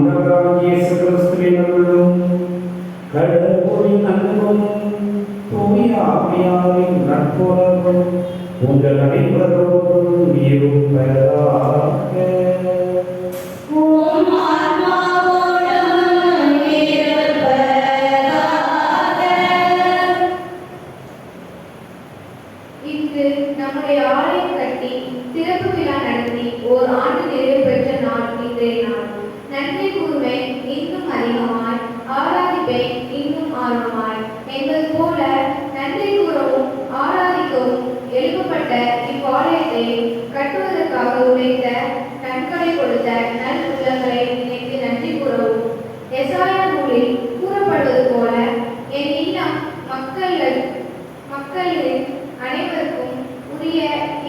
ஆண்டவராகிய இயேசு கிறிஸ்துவின் அருளும் கடவுளின் அன்பும் தூய ஆவியாரின் நட்புறவும் உங்கள் அனைவரோடும் இருப்பதாக. இன்று நம்முடைய ஆலயம் கட்டி திறப்பு விழா நடத்தி ஓர் ஆண்டு நிறைவு பெற்ற நாள் இன்றைய நாள். நன்றி கூறுவேன் இன்னும் அதிகமாய், ஆராதிப்பேன் இன்னும் ஆர்வமாய் என்பது போல நன்றி கூறவும் ஆராதிக்கவும் எழுப்பப்பட்ட இவ்வாலயத்தை கட்டுவதற்காக உழைத்த நன்கொடை கொடுத்த நல் உள்ளங்களை நினைத்து நன்றி கூறவும் எசாயா நூலில் கூறப்படுவது போல என் இன்னம் மக்களின் அனைவருக்கும் உரிய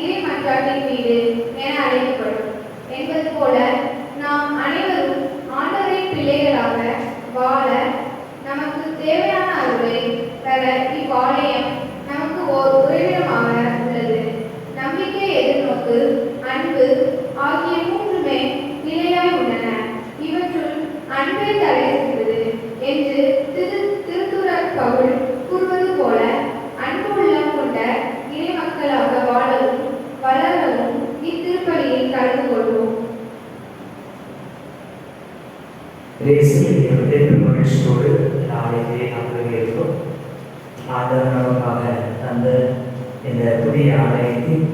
இறை மன்றாட்டின் வீடு என அழைக்கப்படும் என்பது போல நாம் அனைவரும் ஆண்டவரின் பிள்ளைகளாக வாழ நமக்கு தேவையான அருளை தர இவ்வாலயம் நமக்கு ஓர் உறைவிடமாக உள்ளது. நம்பிக்கை, எதிர்நோக்கு, அன்பு ஆகிய மூன்றுமே நிலையாய் உள்ளன. இவற்றுள் அன்பே தலை சிறந்தது என்று திருத்துறர் பவுல் கூறுவது போல அன்பு உள்ளம் கொண்ட இறை மக்களாக வாழவும் வளரவும் இத்திருப்பலியில் கலந்து கொள்வோம். மகிழ்ச்சியோடு ஆலயத்தை நாம் ஆதரவாக தந்த இந்த புதிய ஆலயத்தின்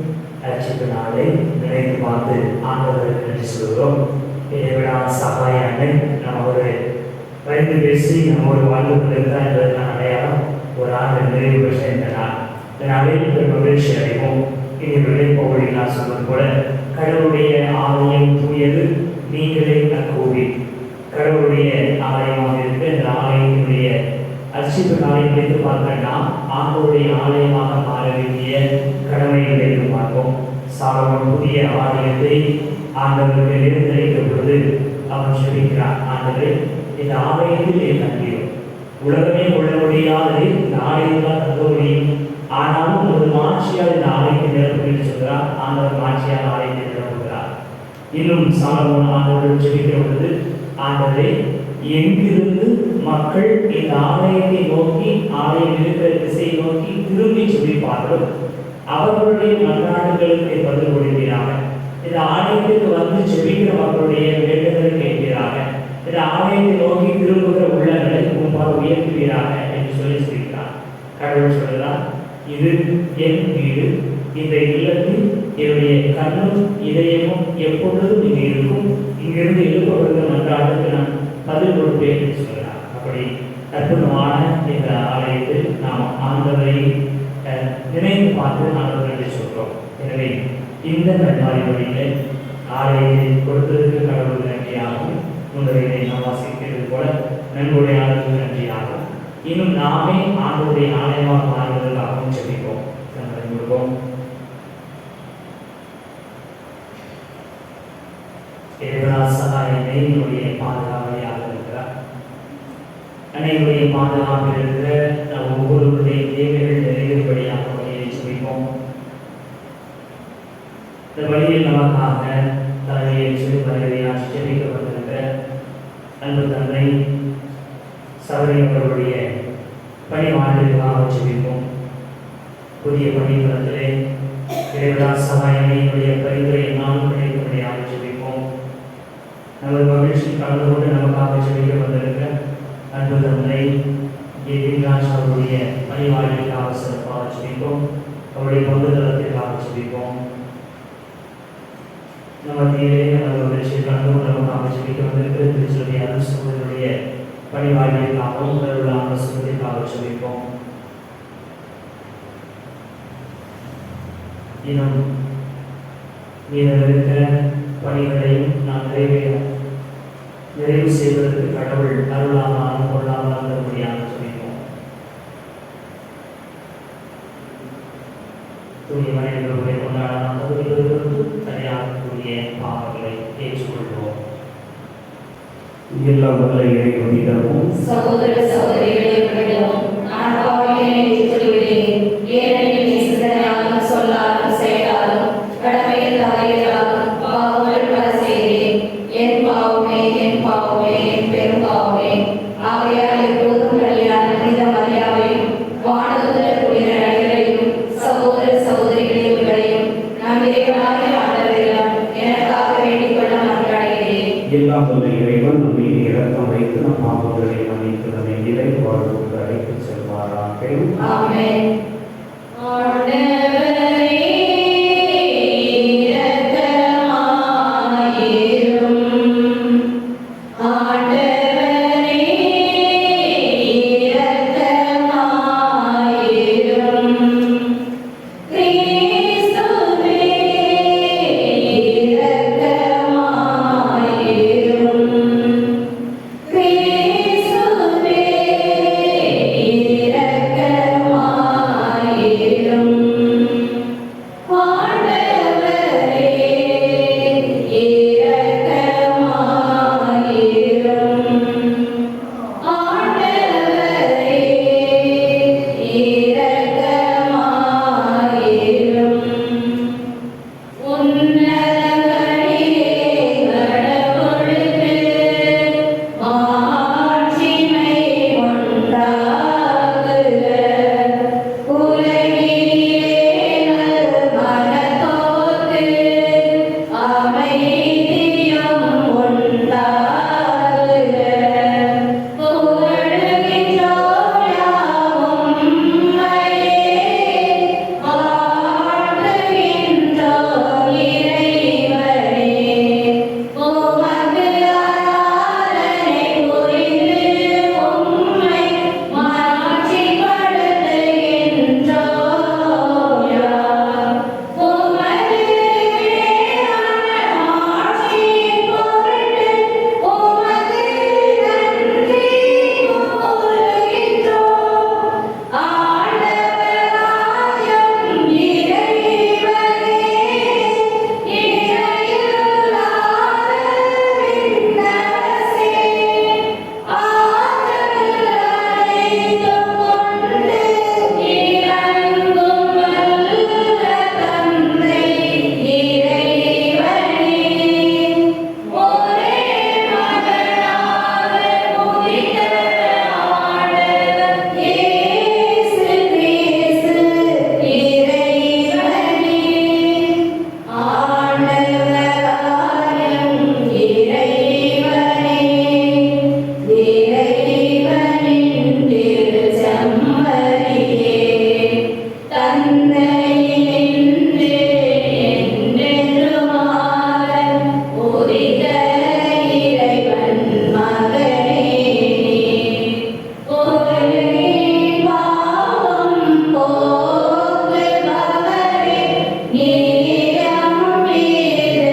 அர்ச்சிப்பு நாளை நினைத்து பார்த்து ஆண்டவருக்கு நன்றி சொல்கிறோம். இதை விட சகாய அன்னை நம்ம ஒரு பரிந்து பேசி நம்ம ஒரு வாழ்வு கொண்டிருந்தால் என்பதற்கான அடையாளம் ஒரு ஆண்டு நிறைவு பெற்ற இந்த நாள். இந்த நாளில் மகிழ்ச்சி அடைவோம். இனி விளைப்பொழி நான் சொல்வது போல கடவுளுடைய ஆலயம் தூயது, நீங்களே அக்கோவி. கடவுளுடைய ஆலயமாக இருக்கு. இந்த ஆலயத்தினுடைய அர்ச்சிப்பு நாளை நினைத்து பார்க்கணும்னா ஆண்டவருடைய ஆலயமாக மாற வேண்டிய கடமையை நினைத்து பார்ப்போம். சாலமோன் புதிய ஆலயத்தை ஆண்டவருக்கு நிர்ணயித்த பொழுது அவன் சொல்லிக்கிறான், ஆண்டவரே இந்த ஆலயத்தில் என் தங்கிடும், உலகமே கொள்ள முடியாததை இந்த ஆலயத்தால் தங்க முடியும், ஆனாலும் ஒரு மாட்சியால் இந்த ஆலயத்தை நிரப்பும் என்று சொல்கிறார். ஆண்டவர் மாட்சியால் ஆலயத்தை நிரப்புகிறார். இன்னும் சாலமோன் ஆண்டவர்கள் சொல்லிக்கிற பொழுது, ஆண்டவரே எங்கிருந்து மக்கள் இந்த ஆலயத்தை நோக்கி, ஆலயம் இருக்கிற திசையை நோக்கி திரும்பி சொல்லிப்பார்களோ அவர்களுடைய மன்றாட்டுகளுக்கு பதில் கொடுக்கிறாங்க. இந்த ஆலயத்திற்கு வந்து செபிக்கிற மக்களுடைய வேண்டுதலை கேட்கிறாங்க. இந்த ஆலயத்தை நோக்கி திரும்புகிற உள்ளங்களை முன்பாக உயர்த்துவீராக என்று சொல்லி சொல்கிறார். கடவுள் சொல்கிறார், இது என் வீடு, இந்த இல்லத்தில் என்னுடைய கண்ணும் இதயமும் எப்பொழுதும் இங்கே இருக்கும், இங்கிருந்து எழுப்பப்படுகிற மன்றாட்டுக்கு நான் பதில் கொடுப்பேன் என்று சொல்கிறார். அப்படி அற்புதமான இந்த ஆலயத்தில் நாம் ஆண்டவரை நினைத்து பார்த்து ஆண்டவர் என்று சொல்கிறோம். எனவே இந்த நன்மாரி வழியில் ஆலயத்தை கொடுத்ததற்கு கடவுள் நன்றியாகும். முன்னரையை நாம் வாசிக்கிறது போல நன்கொடைய ஆளுக்கு நன்றியாகும். இன்னும் நாமே ஆண்டவருடைய ஆலயமாக மாறுவதற்காகவும் செபிப்போம். கொடுப்போம். சகாயத்தை என்னுடைய பாதுகாவலையாக இருக்கிறார். அனைவருடைய பாதுகாப்பில் இருக்கிற ஒவ்வொருவருடைய தேவைகள் நிறைவேறுபடியாக வழியை செபிப்போம். இந்த வழியில் நமக்காக தலைமையேற்று வருகையாற்றி செபிக்கப்பட்டிருக்கிற அன்பு தந்தை சபரி அவர்களுடைய பணிவாழ்வுக்காக செபிப்போம். புதிய பணித்தளத்திலே இறைவா சகாயமையுடைய பரிந்துரை நாளும் கிடைக்கும்படியாக செபிப்போம். நமது மகிழ்ச்சி கலந்து கொண்டு நமக்காக செபிக்க வந்திருக்கிற அன்பு தந்தை ராஜ் அவருடைய பணிவாழ்வுக்காக சிறப்பாக செபிப்போம். அவருடைய பங்குதளத்திற்காக செபிப்போம். மத்தியிலே நமது மகிழ்ச்சி கலந்து கொண்டு நமக்காக செபிக்க வந்திருக்கிற திருச்சபை அரசுடைய பணிவாழ்வுக்காகவும் உடலுள்ள சுகத்திற்காக செபிப்போம். இன்னும் இருக்கிற பணிகளையும் நாம் நிறைவு செய்வதற்கு கடவுள் அருளாமல் கொள்ளாமல் தரும்படியாக சொல்லிப்போம். தூய மனிதர்களை கொண்டாடலாம் தகுதிகளுக்கு தனியாகக்கூடிய பாவங்களை ஏற்றுக்கொள்வோம். எல்லா மக்களை இறைவனை தருவோம். சகோதர சகோதரிகளும் நான் பாவியை ஏற்றுக்கொள்கிறேன். ஏனெனில் சிந்தனையாலும் சொல்லாலும் செயலாலும் கடமையில் தவறியதாலும் பாவங்கள் பல செய்தேன். என் பாவமே எல்லாம் வல்ல இறைவன் நம் மீது இரக்கம் வைத்து நம் பாவங்களை மன்னித்து நம்மை நிலை வாழ்வுக்கு அழைத்துச் செல்வாராக. ஆமென். ஆண்டவரே இரக்கமாயிரும். ஆண்டவரே இரக்கமாயிரும். கிறிஸ்துவே இரக்கமாயிரும். கிறிஸ்துவே இரக்கமாயிரும். ஆண்டவரே இரக்கமாயிரும். ஆண்டவரே இரக்கமாயிரும். உன்னதங்களிலே கடவுளுக்கு மாட்சிமை உண்டாகுக. உலகிலே மனத்தோர்க்கு அமைதியும் உண்டாகுக. புகழுகின்றோர் யாவும் உம்மையே, வாழ்த்துகின்றோர் இறைவனே. உமக்கு ஆராதனை புரிந்து உம்மை மாட்சிப்படுத்துகின்றோம் யாம். உமது மேலான மாட்சியின் பொருட்டு உமக்கு நன்றி கூறுகின்றோம். ஆண்டவராயும் இறைவனே, இணையில்லாத விண்ணரசே, ஆற்றல் அனைத்தும் கொண்டு இறங்கும் வல்ல தந்தை இறைவனே, ஒரே மகனாக உதித்த ஆண்டவர் இயேசு கிறிஸ்து இறைவனே. ஆண்டவராயும் இறைவனே, இறைவனின் திருச்செம்மறியே, தந்தையினின்று என்றென்றுமாக உதித்த இறைவன் மகனே, உலகின் பாவம் போக்குபவரே, நீரம் மீது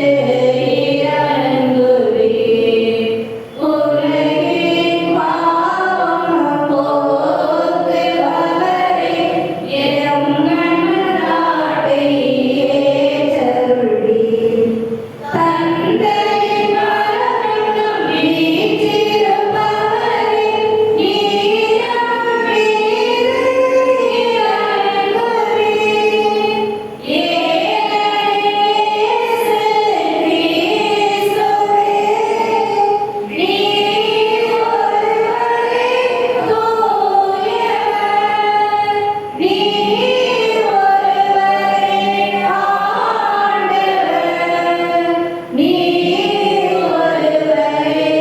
இறங்குவீர். உலகின் பாவம் போக்குபவரே, எம் மன்றாட்டை ஏற்றருளீர். தந்தையின் மரணம் வீற்றிருப்பவரே, நீரம் மீது இறங்குவீர். இயேசு கிறிஸ்துவே, நீர் ஒருவரே தூயவர். நீர் ஒருவரே ஆண்டவர். நீர் ஒருவரே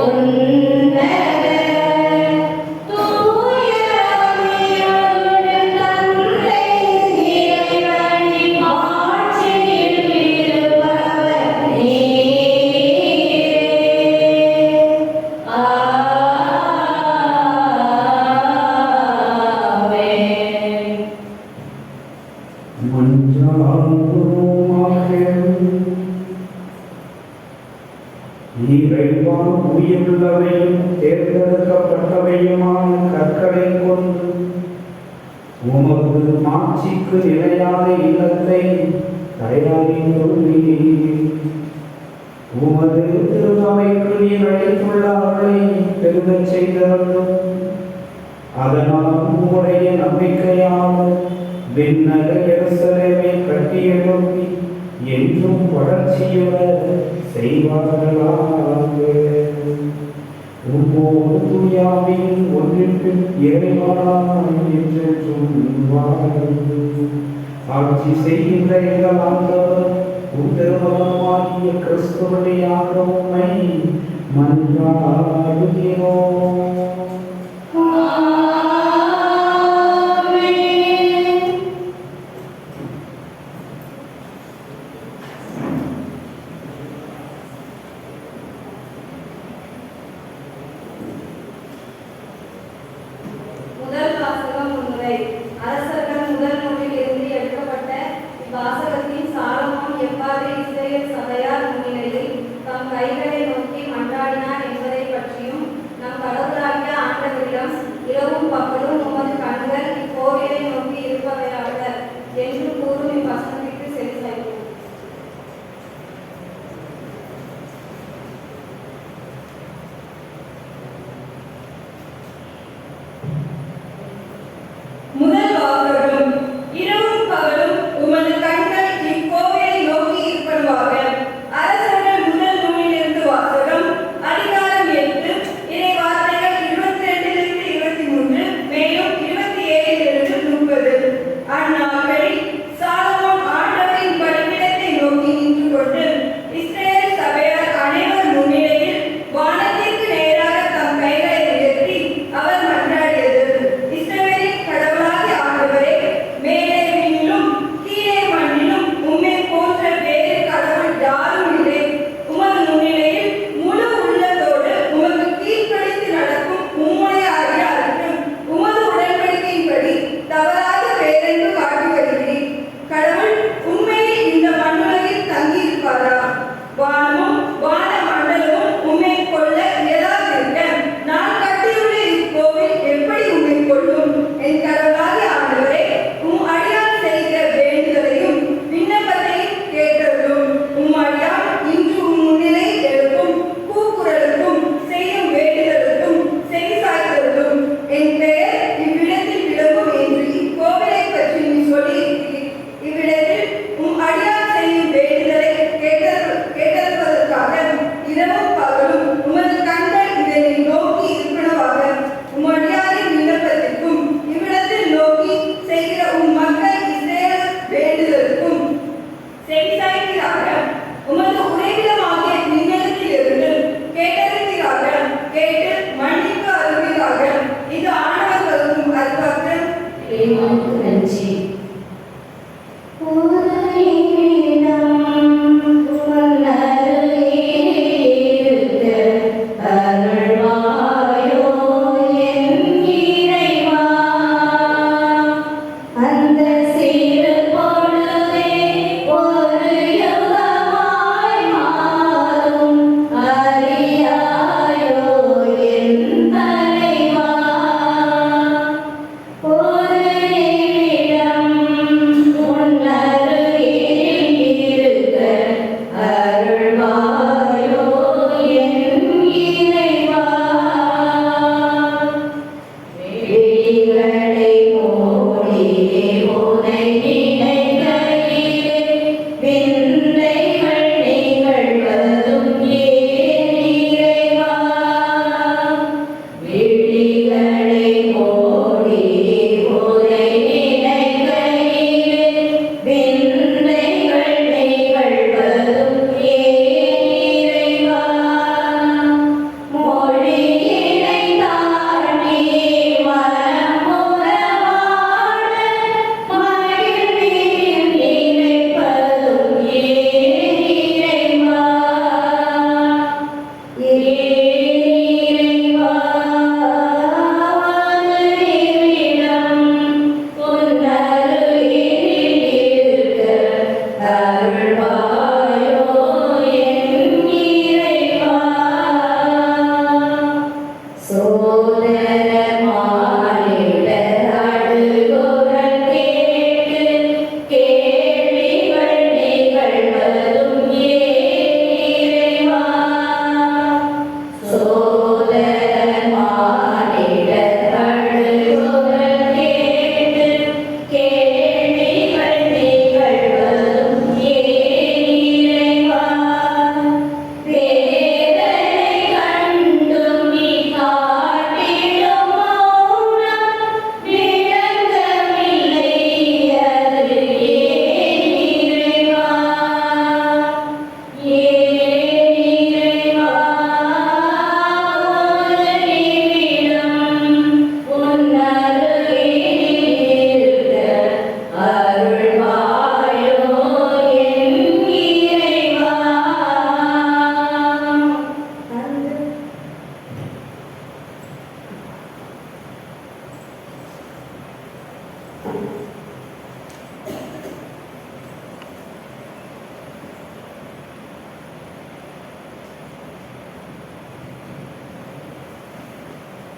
உன்னதர். தூய ஆவியாருடன் தந்தை இறைவனின் ஆட்சியில் இருப்பவர் நீரே. ஆமென். மஞ்சாடுவோமாக. இறைவா, உயிருள்ளவையும் தேர்ந்தெடுக்கப்பட்டவையுமான கற்களை கொண்டு உமது மாட்சிக்கு நிலையான இல்லத்தை தயாரித்துள்ளீர். உமது திருமலைக்கு நீர் அழைத்துள்ள அவளை பெருகச் செய்தருளும். அதனால் உம்முடைய நம்பிக்கையான விண்ணக எருசலேமை கட்டியெழுப்பி என்றும் வளர்ச்சியுற செய்வார்களாக. உம்மோடு தூயாவின் ஒன்றிற்கும் இறைவனாய் என்றென்றும் வாழ்ந்து ஆட்சி செய்கின்ற எங்கள் ஆண்டவர் உத்தரவாகிய கிறிஸ்துவழியாக உம்மை மன்றாடுகிறோம். முதல் வாசகம் முன்னுரை. அரசர்கள் முதல் நூலில் இருந்து எடுக்கப்பட்ட இவ்வாசகத்தின் சாலமோன் எவ்வாறு இஸ்ரேல் சபையார் முன்னிலையில் தம் கைகளை நோக்கி மன்றாடினார் என்பதை பற்றியும் நம் கடவுளாகிய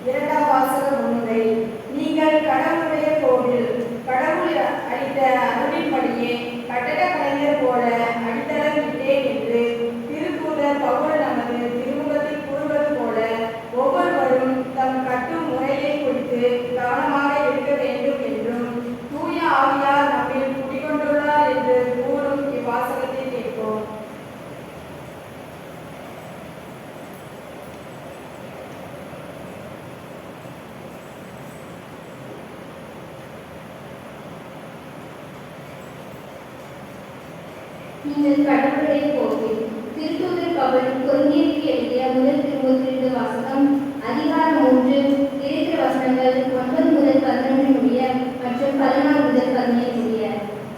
இரண்டாம் வாசக முன்னுரை. நீங்கள் கடவுளுடைய கோவில். கடவுள் அளித்த அருளின்படியே கட்டட கலைஞர் போல அடித்தளம் விட்டேன் என்று திருத்தூதர் பவுல் நமது திருமுகத்தில் கூறுவது போல ஒவ்வொருவரும் தம் கட்டும் முறையை குறித்து கவனமாக இருக்க வேண்டும் என்றும் தூய ஆவியார் நம்மில் குடிகொண்டுள்ளார் என்று கூறும் இவ்வாசகத்தை கேட்போம். நீங்கள் கடவுளுடைய கோவில். திருத்தூதர் பவுல் கொரிந்தியருக்கு எழுதிய முதல் திருமுகத்திலிருந்து வாசகம். அதிகாரம் 3 இறைத்திரு வசனங்கள் 9 முதல் 11 முடிய மற்றும் 14 முதல் 17 முடிய.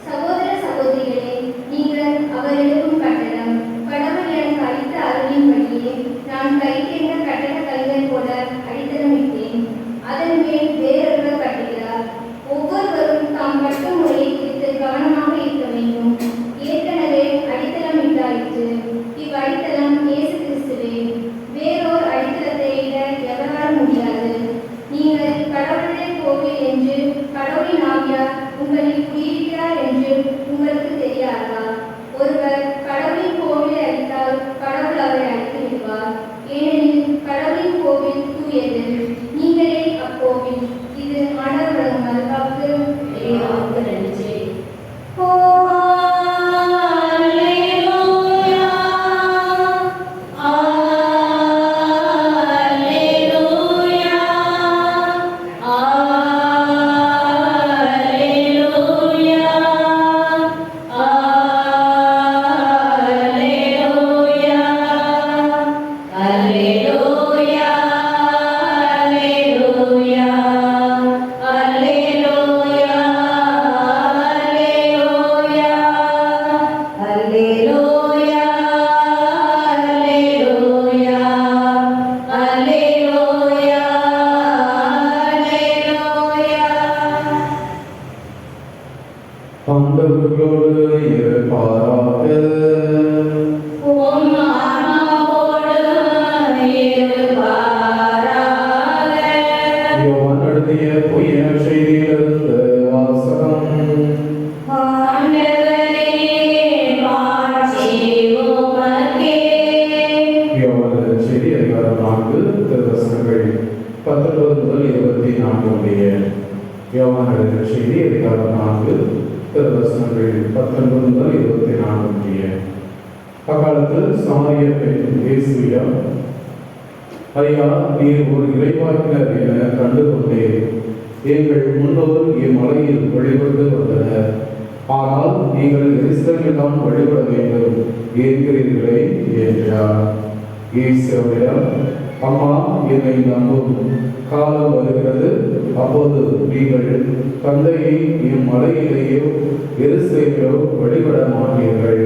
சகோதர சகோதரிகளே, நீங்கள் அவர் எழுப்பும் கட்டடம். கடவுள் எனக்கு அளித்த அருளின்படியே நான் கை தேர்ந்த கட்டட கலைஞர் போல அடித்தளமிட்டேன். அதன் மேல் வேறொருவர் கட்டுகிறார். ஒவ்வொருவரும் தாம் கட்டும் முறையை குறித்து கவனமாக இருக்க வேண்டும். ஏற்கனவே அடித்தளமிட்டாயிற்று. இவ்வடித்தளம் இயேசு கிறிஸ்துவே. வேறோர் அடித்தளத்தை இட எவரால் முடியாது. நீங்கள் கடவுளுடைய கோவில் என்று கடவுளின் ஆவியார் உங்களில் குடியிருக்கிறார் என்று உங்களுக்கு தெரியாதா? ஒருவர் கடவுளின் கோவிலை அழித்தால் கடவுள் அவரை அழித்து விடுவார். ஏனெனில் கடவுளின் கோவில் தூயது, நீங்களே அக்கோவில். இது ஆண்டவர் வழங்கும் நல்வாக்கு. நன்றி. ஆண்டவர்களோடு இருப்பாராக. உம் ஆன்மாவோடும் இருப்பாராக. யோவான் எழுதிய பொய்ய செய்தியிலிருந்து வாசகம். ஆண்டவரே, மாட்சி உமக்கே. யோவான் எழுதிய செய்தி அதிகாரம் 4 திருவசனங்கள் 19 முதல் 24 முடிய. யோவான் எழுதிய செய்தி அதிகாரம் 4 திருவசனங்கள் 19 முதல் 24 முடிய. அக்காலத்தில் சமாரிய பெண் இயேசுவிடம், ஐயா, நீர் ஒரு இறைவாக்கினர் என கண்டுகொண்டேன். எங்கள் முன்னோர் இம்மலையில் வழிபட்டு வந்தனர். ஆனால் நீங்கள் எருசலேமில் தான் வழிபட வேண்டும் என்கிறீர்களே என்றார். இயேசு அவரிடம், அம்மா, என்னை நம்பும். காலம் வருகிறது, அப்போது நீங்கள் தந்தையை இம்மலையிலேயோ எருசலேமிலோ வழிபட மாட்டீர்கள்.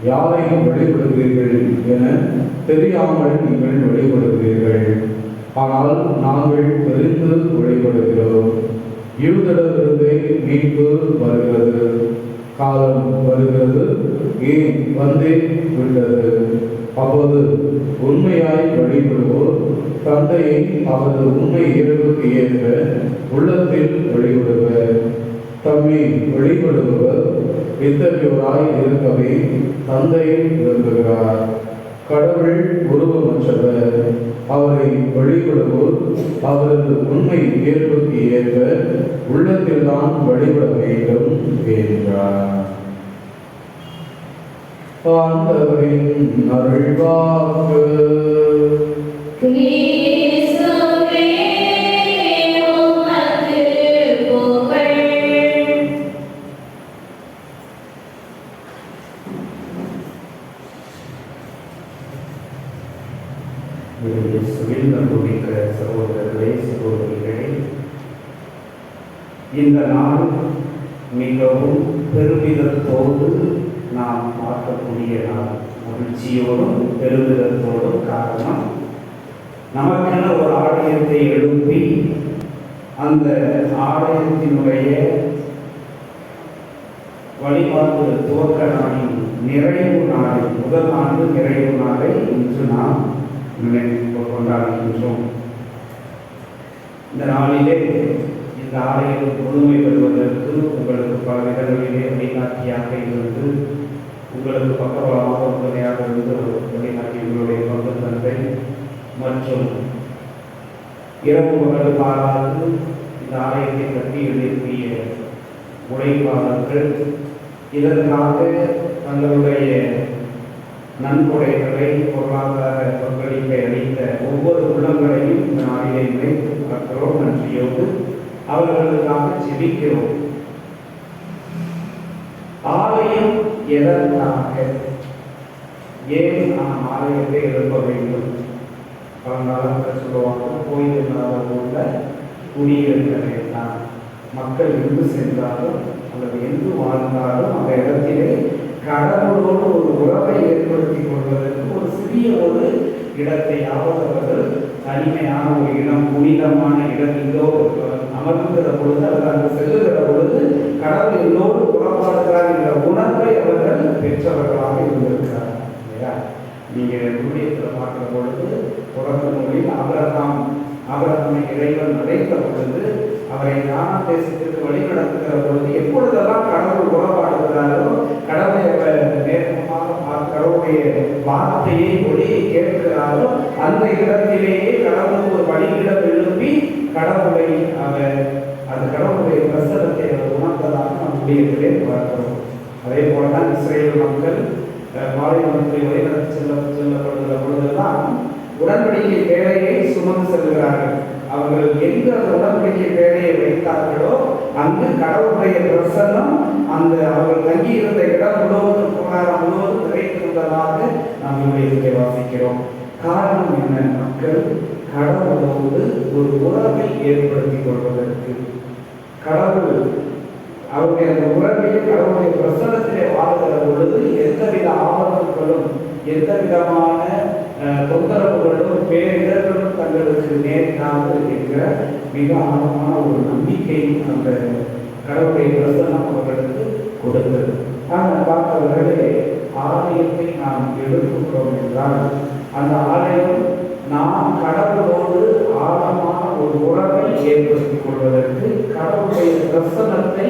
யாரையும் வழிபடுகிறீர்கள் என தெரியாமல் நீங்கள் வழிபடுகிறீர்கள். ஆனால் நாங்கள் தெரிந்து வழிபடுகிறோம். யூதரிடமிருந்தே மீட்பு வருகிறது. காலம் வருகிறது, ஏன் வந்தே விட்டது. அப்போது உண்மையாய் வழிபடுவோர் தந்தையை அவரது உண்மை இயல்புக்கு ஏற்ற உள்ளத்தில் வழிபடுவர். தம்மை வழிபடுபவர் இத்தகையோராய் இருக்கவே தந்தையை விரும்புகிறார். கடவுள் உருவமற்றவர். அவரை வழிபடுவோர் அவரது உண்மை இயல்புக்கு ஏற்ப உள்ளத்தில்தான் வழிபட வேண்டும் என்றார். ஆண்டவரின் அருள்வாக்கு. கிறிஸ்துவே, உமக்கு புகழ். நம்புகின்ற சகோதரர்களே, சகோதரிகளே, இந்த நாள் மிகவும் பெருமிதத்தோடு நாம் பார்க்கக்கூடிய நாள். மகிழ்ச்சியோடும் பெருமிதத்தோடும். காரணம், நமக்கென ஒரு ஆலயத்தை எழுப்பி அந்த ஆலயத்தினுடைய வழிபாட்டு துவக்க நாளின் நிறைவு நாளை, முதல் ஆண்டு நிறைவு நாளை இன்று நாம் கொண்டாடுகின்றோம். இந்த நாளிலே இந்த ஆலயம் முழுமை பெறுவதற்கு உங்களுக்கு பல விதங்களிலே வழிகாட்டியாக இருந்து உங்களுக்கு பக்கபலமாக உறுதுணையாக இருந்து வழிகாட்டி உங்களுடைய பங்கு தந்தை மற்றும் இரவு பகல் பாராது இந்த ஆலயத்தை கட்டி எழுதிய உழைப்பாளர்கள் இதற்காக தங்களுடைய நன்கொடைகளை பொருளாதார பங்களிப்பை அளித்த ஒவ்வொரு உள்ளங்களையும் இந்த நாளிலே நினைத்து பார்க்கிறோம். நன்றியோடு அவர்களுக்காக ஜெபிக்கிறோம். ஆலயம் எதற்காக, ஏன் நாம் ஆலயத்தை எழுப்ப வேண்டும்? பழங்காலத்தில் சொல்லுவாங்க, கோயில் இல்லாத ஊரில் குடியிருக்க வேண்டாம். மக்கள் எங்கு சென்றாலும் அல்லது எங்கு வாழ்ந்தாலும் அந்த இடத்திலே கடவுளோடு ஒரு உறவை ஏற்படுத்தி கொள்வதற்கு ஒரு சிறிய ஒரு இடத்தையாவது அவர்கள் தனிமையான ஒரு இடம், புனிதமான இடம் இதோ அமர்ந்துகிற பொழுது அல்லது அங்கு செல்லுகிற பொழுது கடவுள் எல்லோடு புறப்பாடுகிறார் என்ற உணர்வை அவர்கள் பெற்றவர்களாக இருந்திருக்கிறார் இல்லையா? நீங்கள் ஊழியத்தில் பார்க்கிற பொழுது தொடக்க மொழியில் ஆபிரகாமை இறைவன் அழைத்த பொழுது அவரை ஞான தேசத்திற்கு வழிநடத்துகிற பொழுது எப்பொழுதெல்லாம் கடவுள் உறவாடுகிறாரோ கடவுளை அவர் நேர்மமாக கடவுளுடைய வார்த்தையை ஒளியை கேட்கிறாரோ அந்த இடத்திலேயே கடவுளுக்கு ஒரு வழியிடம் எழுப்பி கடவுளை அவர் அந்த கடவுளுடைய பிரசனத்தை அவர் உணர்ந்ததாக நம் ஊழியத்திலே பார்க்கிறோம். அதே போலதான் இஸ்ரேல் மக்கள் பாலைவனத்தை வழிநடத்தி செல்லப்படுகிற பொழுதெல்லாம் உடன்படிக்கை பேழையை சுமந்து செல்கிறார்கள். அவர்கள் எங்கு அந்த உடன்படிக்கை பேழையை வைத்தார்களோ அங்கு கடவுளுடைய பிரசன்னம் அந்த அவர்கள் தங்கியிருந்த இடம் முழுவதும் கூடாரம் முழுவதும் நிறைந்திருந்ததாக நாம் இவற்றை வாசிக்கிறோம். காரணம் என்ன? மக்கள் கடவுளோடு ஒரு உறவை ஏற்படுத்திக் கொள்வதற்கு கடவுள் அவருடைய அந்த உறவையை கடவுளுடைய பிரசன்னத்திலே வாழ்கிற பொழுது எந்தவித ஆபத்துகளும் எந்த விதமான தொந்தரவுகளும் பேரிடர்களும் தங்களுக்கு நேர்காது என்கிற மிக ஆழமான ஒரு நம்பிக்கை அந்த கடவுளுடைய பிரசன்னம் அவர்களுக்கு கொடுத்தது. ஆனால் பார்த்தவர்களே, ஆலயத்தை நாம் எடுத்துக்கிறோம் என்றால் அந்த ஆலயம் நாம் கடவுளோடு ஆழமான ஒரு உறவை ஏற்படுத்திக் கொள்வதற்கு கடவுளுடைய பிரசன்னத்தை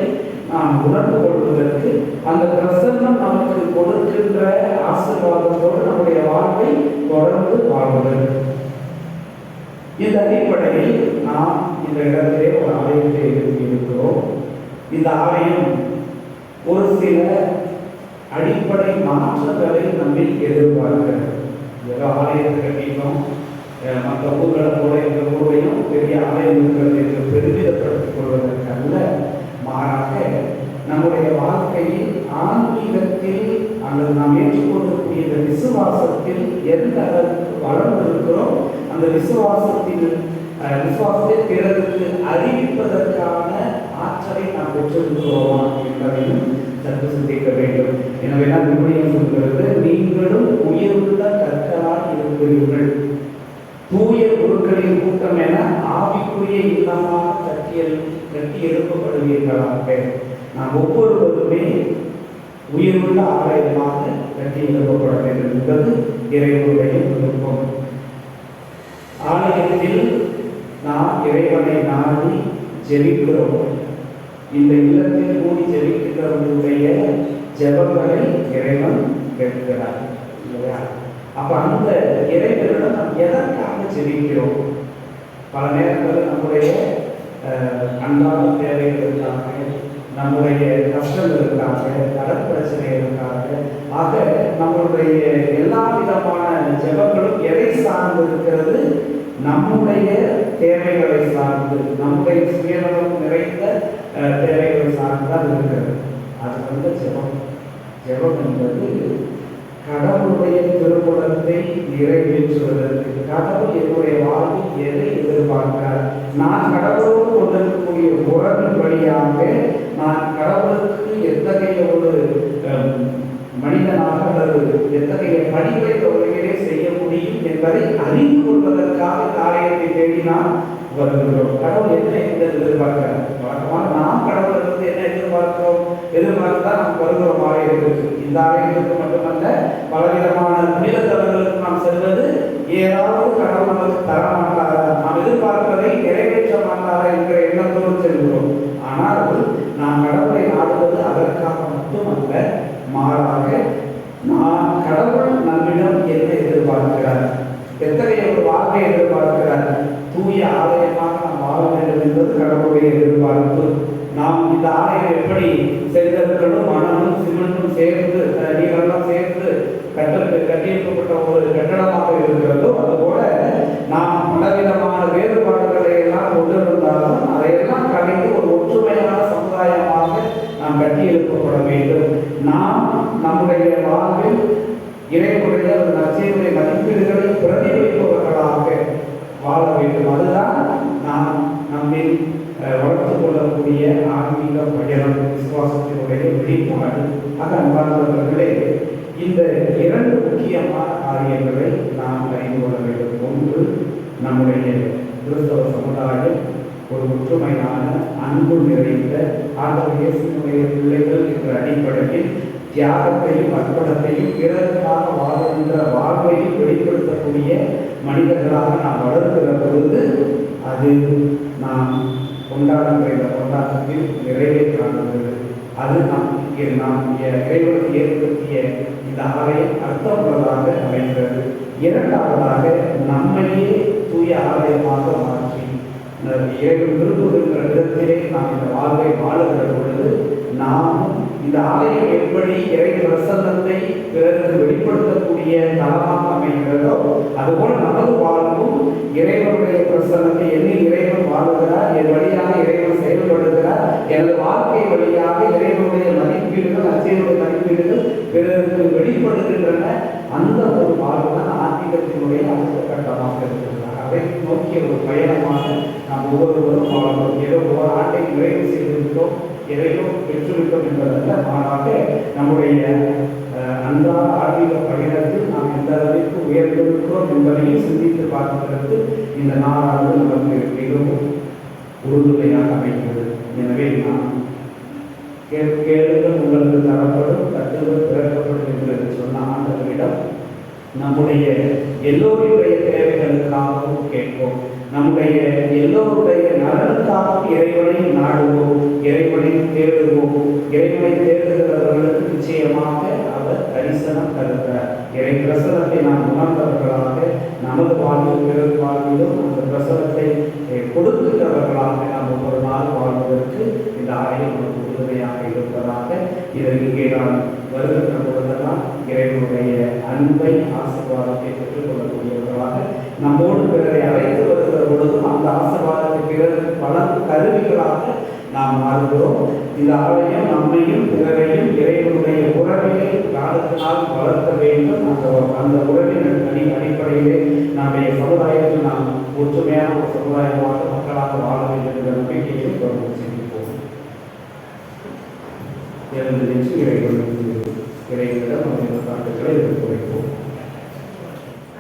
நாம் உணர்ந்து கொள்வதற்கு அந்த பிரசன்னம் நமக்கு கொடுக்கின்ற ஆசீர்வாதத்தோடு நம்முடைய வாழ்வை தொடர்ந்து வாழ்வதற்கு இந்த அடிப்படையில் நாம் இந்த இடத்திலே ஒரு ஆலயத்தை எழுப்பியிருக்கிறோம். இந்த ஆலயம் ஒரு சில அடிப்படை மாற்றங்களை நம்மை எதிர்பார்க்கிறது. ஏதோ ஆலயத்தை கட்டினோம், மற்ற ஊர்களை போல எந்த ஊரையும் பெரிய ஆலயம் இருக்கிறது என்று பெருமிதப்படுத்திக் கொள்வதற்கு அல்ல, மாறாக நம்முடைய வாழ்க்கையில் ஆன்மீகத்தில் அல்லது நாம் ஏற்றுக்கொள்ளக்கூடிய இந்த விசுவாசத்தில் எந்த அளவுக்கு வளர்ந்திருக்கிறோம், அந்த விசுவாசத்தை பிறருக்கு அறிவிப்பதற்கான ஆற்றலை நாம் பெற்றிருக்கிறோமா என்பதையும் சற்று சிந்திக்க வேண்டும். எனவே தான் விவிலியம் சொல்கிறது, நீங்களும் உயிருள்ள கற்களாய் இருக்கிறீர்கள், தூய குருக்களின் கூட்டம் என ஆவிக்குரிய இல்லமாக கட்டி எழுப்பப்படுவீர்களாக. நாம் ஒவ்வொருவருமே உயிருள்ள ஆலயமாக கட்டி எழுப்பப்பட வேண்டும் என்பது இறைவனுடைய விருப்பம். ஆலயத்தில் நாம் இறைவனை நாடி ஜெபிக்கிறோம். இந்த இல்லத்தில் கூடி ஜெபிக்கிறவர்களுடைய ஜெபங்களை இறைவன் கேட்கிறார் இல்லையா? அப்ப அந்த இறைவனிடம் நாம் எதற்காக ஜெபிக்கிறோம்? பல நேரங்களில் நம்முடைய அன்றாட தேவைகளுக்காக, நம்முடைய கஷ்டங்களுக்காக, கடன் பிரச்சனைகளுக்காக, ஆக நம்மளுடைய எல்லா விதமான ஜெபங்களும் எதை சார்ந்து இருக்கிறது? நம்முடைய தேவைகளை சார்ந்து, நம்முடைய சுயநலம் நிறைந்த தேவைகளை சார்ந்துதான் இருக்கிறது. அது ஜெபம். ஜெபம் என்பது கடவுளுடைய திருக்குணத்தை நிறைவேற்றுவதற்கு, கடவுள் என்னுடைய வாழ்வில் எதை எதிர்பார்க்கிறார், நான் கடவுளோடு கொண்டிருக்கக்கூடிய உறவின் வழியாக நான் கடவுளுக்கு எத்தகைய ஒரு மனிதனாக அல்லது எத்தகைய பணிகளை தொழிலே செய்ய முடியும் என்பதை அறிந்து கொள்வதற்காக ஆலயத்தை தேடி நாம் வருகிறோம். கடவுள் என்ன எதிர்பார்க்கிறார்? வழக்கமாக நாம் கடவுளிலிருந்து என்ன எதிர்பார்த்துதான் நாம் வருகிறோம் ஆலயத்திற்கு. இந்த ஆலயத்திற்கு மட்டுமல்ல, பலவிதமான புனிதத்தலங்களுக்கு நாம் செல்வது ஏதாவது கடவுள் நமக்கு தரமாட்டாரா, நாம் எதிர்பார்ப்பதை நிறைவேற்ற மாட்டார் வெளிப்பாடு. அன்பார்ந்தவர்களே, இந்த இரண்டு முக்கியமான காரியங்களை நாம் அறிந்து கொள்ள வேண்டும். ஒன்று, நம்முடைய கிறிஸ்தவ சமுதாயம் ஒரு ஒற்றுமையான அன்பு நிறைந்த ஆண்டவர் இயேசுவினுடைய பிள்ளைகள் என்ற அடிப்படையில் தியாகத்தையும் அர்ப்பணத்தையும் பிறருக்காக வாழ்கின்ற வாழ்வையும் வெளிப்படுத்தக்கூடிய மனிதர்களாக நாம் வளர்க்கிற பொழுது அது நாம் கொண்டாடுகிற இந்த கொண்டாட்டத்தில் நிறைவே காணுகிறது. அது நாம் இறைவனுக்கு ஏற்படுத்திய இந்த ஆலயம் அர்த்தமுள்ளதாக அமைகிறது. இரண்டாவதாக, நம்மையே தூய ஆலயமாக மாற்றி இறைவன் விரும்புகின்ற விதத்திலே நாம் இந்த வாழ்வை வாழுகிற பொழுது நாமும் இந்த ஆலயம் எப்படி இறை பிரசன்னத்தை பிறருக்கு வெளிப்படுத்தக்கூடிய தளமாக அமைகிறதோ அதுபோல நமது வாழ்வும் இறைவனுடைய பிரசன்னத்தை எண்ணி இறைவன் வாழுகிறார், என் வழியாக இறைவன் செயல்படுகிறார், எனது வாழ்க்கை வழியாக இறைவனுடைய மதிப்பீடுகள் அச்சையுடைய மதிப்பீடுகள் பிறருக்கு வெளிப்படுகின்றன. அந்த ஒரு வாழ்வு தான் ஆன்மீகத்தினுடைய அடுத்த கட்டமாக இருக்கிறார். அதை நோக்கிய ஒரு பயணமாக நாம் ஒவ்வொருவரும் வாழ்வோம். ஏதோ ஒரு ஆண்டை நிறைவு செய்திருக்கிறோம், எதையோ பெற்றுவிட்டோம் என்பதல்ல, மாறாக நம்முடைய அன்றாட ஆன்மீக பயணத்தில் நாம் எந்த அளவிற்கு உயர்ந்திருக்கிறோம் என்பதையும் சிந்தித்து பார்ப்பதற்கு இந்த நாளானது நமக்கு மிகவும் உறுதுணையாக அமைகிறது. எனவே நாம் கேளுங்கள் உங்களுக்கு தரப்படும், தட்டுகள் திறக்கப்படும் என்று சொன்ன ஆண்டவரிடம் நம்முடைய எல்லோருடைய தேவைகளுக்காகவும் கேட்போம், நம்முடைய எல்லோருடைய நலனுக்காகவும் இறைவனை நாடுவோம், இறைவனை தேடுவோம். இறைவனை தேடுகிறவர்களுக்கு நிச்சயமாக அவர் தரிசனம் தருகிறார். இறை பிரசனத்தை நாம் உணர்ந்தவர்களாக நமது வாழ்வில் பிறர் வாழ்விலும் அந்த பிரசனத்தை கொடுக்கின்றவர்களாக நாம் ஒவ்வொரு நாள் வாழ்வதற்கு இந்த ஆலயம் ஒரு உறுதுணையாக இருப்பதாக. இதை இங்கே நான் வருகின்ற பொழுதெல்லாம் இறைவனுடைய அன்பை ஆசீர்வாதத்தை பெற்றுக்கொள்ளக்கூடியவர்களாக நம்மோடு பிறரை அழைத்து வருகிற பொழுதும் அந்த ஆசீர்வாதத்தை பிறருக்கு பல கருவிகளாக நாம் மாறுகிறோம். இந்த ஆலயம் நம்மையும் பிறரையும் இறைவனுடைய உறவினை நாளுக்கு நாள் வளர்க்க வேண்டும். அந்த உறவின் அடிப்படையிலே நம்முடைய சமுதாயத்தில் நாம் ஒற்றுமையான ஒரு சமுதாயமாக மக்களாக வாழ வேண்டும் என்ற நம்பிக்கையை தொடர்ந்து சிந்திப்போம். எழுந்து நின்று இறைவனிடம் நம்முடைய பாட்டுகளை எடுத்து வைப்போம்.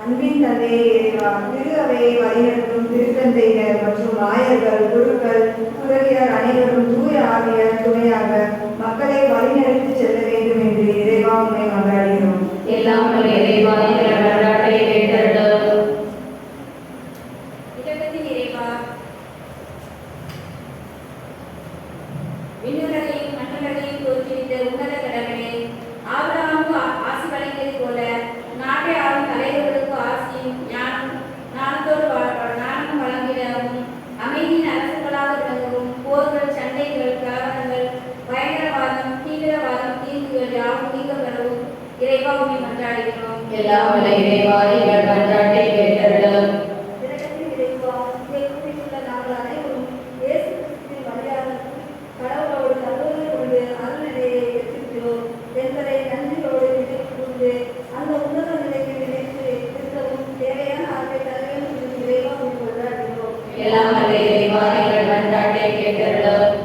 அன்பின் தந்தையை இறைவா, திரு அவையை வழிநடத்தும் திருத்தந்தையர் மற்றும் ஆயர்கள், குருக்கள், துறவியர் அனைவரும் தூய ஆவியர் துணையாக மக்களை வழிநடத்தி செல்ல வேண்டும் என்று இறைவா உண்மை மன்றாடுகிறோம். எல்லாம் இறைவா எங்கள் மன்றாட்டை கேட்டருளும். இரக்கத்தின் இறைவா, விண்ணுலகையும் மண்ணுலகையும் தோற்றுவித்த உன்னத கடவுளே, ஆபிரகாமுக்கு ஆசி வழங்கியது போல நாட்டை ஆளும் தலைவர்களுக்கு ஆசியும் ஞானமும் வழங்கிடவும், அமைதியின் அரசுகளாக விளங்கவும், போர்கள், சண்டைகள், கலவரங்கள், பயங்கரவாதம், தீவிரவாதம், தீர்வுகள் யாவும் நீங்க பெறவும் இறைவா உண்மை மன்றாடுகிறோம். எல்லாம் இறைவா எங்கள் மன்றாட்டை கேட்டருளும். இரக்கத்தின் இறைவா, உள்ள நாங்கள் அனைவரும் இயேசு கிறிஸ்துவின் வழியாக கடவுளோடு சகோதரர் கொண்டு அருள்நிலையை பெற்றிருக்கிறோம் என்பதை நன்றியோடு நினைவு கூர்ந்து அந்த உன்னத நிலையை நினைத்து இருக்கவும் தேவையான ஆற்றை தர வேண்டும் என்று இறைவா கொண்டாடுகிறோம். எல்லாம் இறைவா எங்கள் மன்றாட்டை கேட்டருளும்.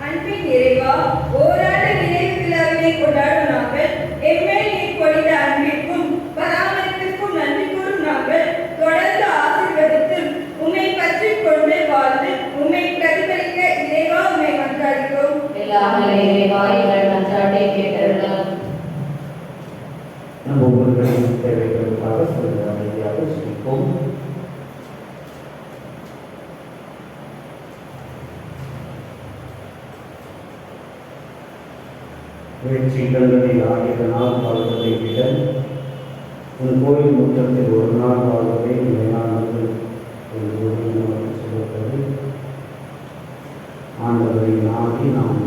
அன்பின் இறைவா, ஓராண்டு நினைவு விழாவினை கொண்டாடும் நாங்கள் எம்மேல் நீர் பொழிந்த அன்பிற்கும் பராமரிப்பிற்கும் நன்றி கூறும் நாங்கள் தொடர்ந்து ஆசீர்வதித்து உம்மை பற்றிக் கொண்டு வாழ்ந்து உம்மை பிரதிபலிக்க இறைவா உம்மை மன்றாடுகிறோம். எல்லாம் இறைவா எங்கள் மன்றாட்டை கேட்டருளும். நம் ஒவ்வொருவரின் தேவைகளுக்காக சிறிது அமைதியாக சிரிப்போம். வெற்றிகளில் ஆகிய நாள் வாழ்வதை விட உன் கோயில் முற்றத்தில் ஒரு நாள் வாழ்வதை நிலையானது என்று நமக்கு சொல்லுவது. ஆண்டவரை நாடி நாம்